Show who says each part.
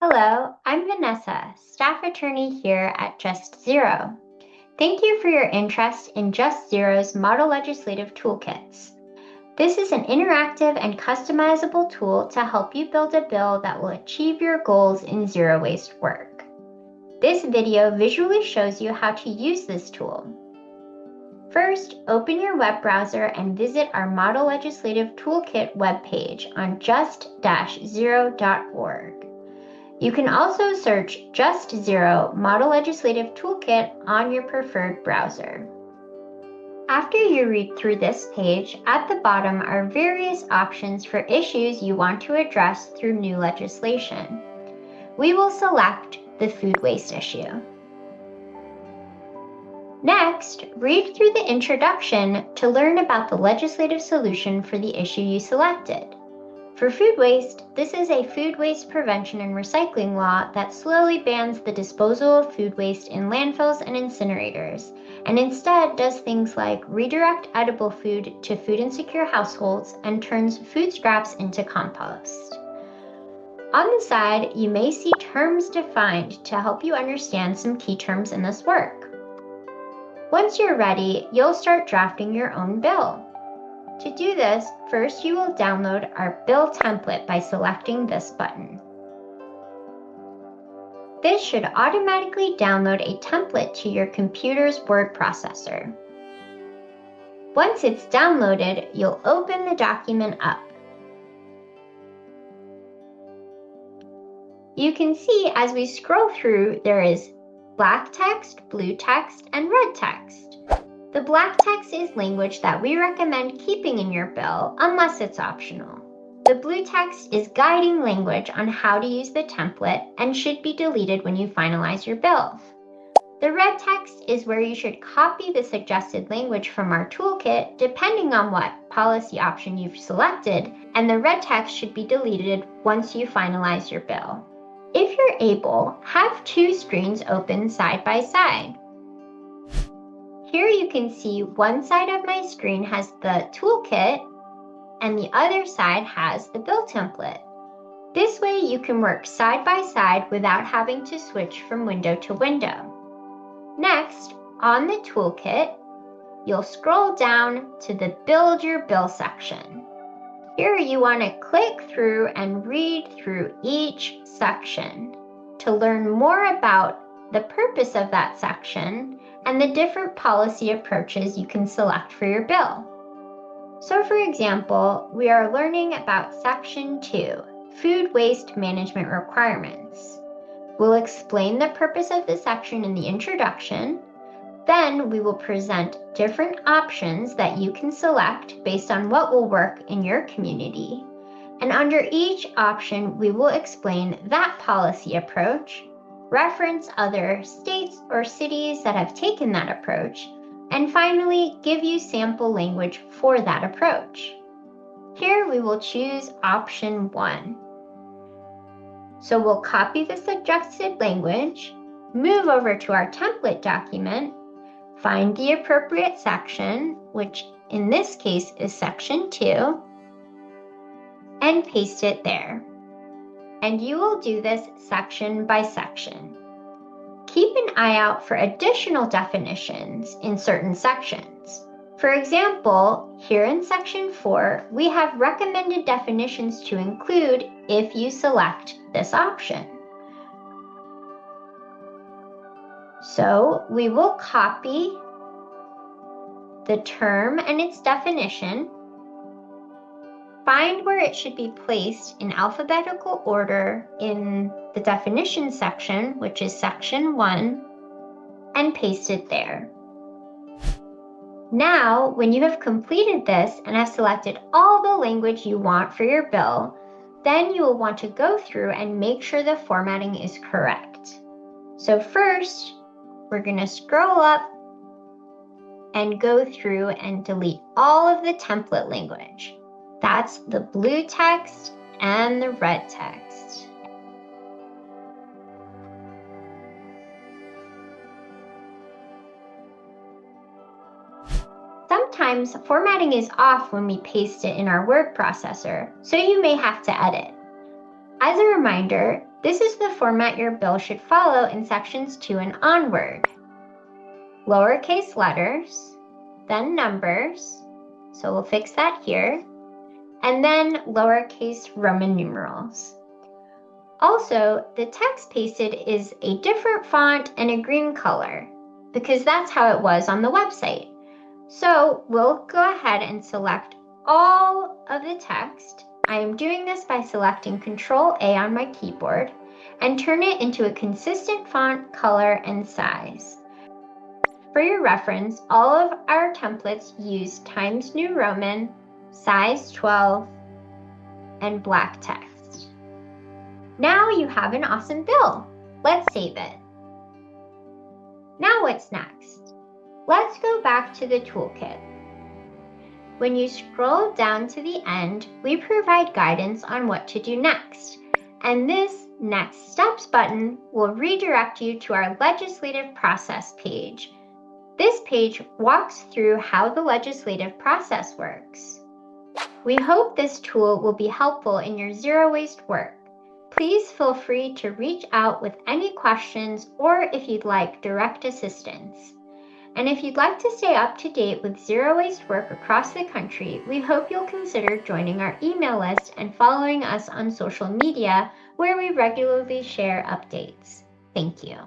Speaker 1: Hello, I'm Vanessa, staff attorney here at Just Zero. Thank you for your interest in Just Zero's Model Legislative Toolkits. This is an interactive and customizable tool to help you build a bill that will achieve your goals in zero waste work. This video visually shows you how to use this tool. First, open your web browser and visit our Model Legislative Toolkit webpage on just-zero.org. You can also search Just Zero Model Legislative Toolkit on your preferred browser. After you read through this page, at the bottom are various options for issues you want to address through new legislation. We will select the food waste issue. Next, read through the introduction to learn about the legislative solution for the issue you selected. For food waste, this is a food waste prevention and recycling law that slowly bans the disposal of food waste in landfills and incinerators, and instead does things like redirect edible food to food insecure households and turns food scraps into compost. On the side, you may see terms defined to help you understand some key terms in this work. Once you're ready, you'll start drafting your own bill. To do this, first you will download our bill template by selecting this button. This should automatically download a template to your computer's word processor. Once it's downloaded, you'll open the document up. You can see as we scroll through, there is black text, blue text, and red text. The black text is language that we recommend keeping in your bill unless it's optional. The blue text is guiding language on how to use the template and should be deleted when you finalize your bill. The red text is where you should copy the suggested language from our toolkit depending on what policy option you've selected, and the red text should be deleted once you finalize your bill. If you're able, have two screens open side by side. Here you can see one side of my screen has the toolkit and the other side has the bill template. This way you can work side by side without having to switch from window to window. Next, on the toolkit, you'll scroll down to the Build Your Bill section. Here you want to click through and read through each section to learn more about the purpose of that section and the different policy approaches you can select for your bill. So for example, we are learning about Section 2, Food Waste Management Requirements. We'll explain the purpose of the section in the introduction. Then we will present different options that you can select based on what will work in your community. And under each option, we will explain that policy approach, reference other states or cities that have taken that approach, and finally give you sample language for that approach. Here we will choose option 1. So we'll copy the suggested language, move over to our template document, find the appropriate section, which in this case is Section 2, and paste it there. And you will do this section by section. Keep an eye out for additional definitions in certain sections. For example, here in Section 4, we have recommended definitions to include if you select this option. So we will copy the term and its definition, find where it should be placed in alphabetical order in the definition section, which is Section 1, and paste it there. Now, when you have completed this and have selected all the language you want for your bill, then you will want to go through and make sure the formatting is correct. So first, we're going to scroll up and go through and delete all of the template language. That's the blue text and the red text. Sometimes formatting is off when we paste it in our word processor, so you may have to edit. As a reminder, This is the format your bill should follow in sections 2 and onward. Lowercase letters, then numbers, so we'll fix that here, and then lowercase Roman numerals. Also, the text pasted is a different font and a green color, because that's how it was on the website. So we'll go ahead and select all of the text. I am doing this by selecting Control-A on my keyboard and turn it into a consistent font, color, and size. For your reference, all of our templates use Times New Roman, size 12, and black text. Now you have an awesome bill. Let's save it. Now what's next? Let's go back to the toolkit. When you scroll down to the end, we provide guidance on what to do next. And this Next Steps button will redirect you to our legislative process page. This page walks through how the legislative process works. We hope this tool will be helpful in your zero waste work. Please feel free to reach out with any questions or if you'd like direct assistance. And if you'd like to stay up to date with zero waste work across the country, we hope you'll consider joining our email list and following us on social media where we regularly share updates. Thank you.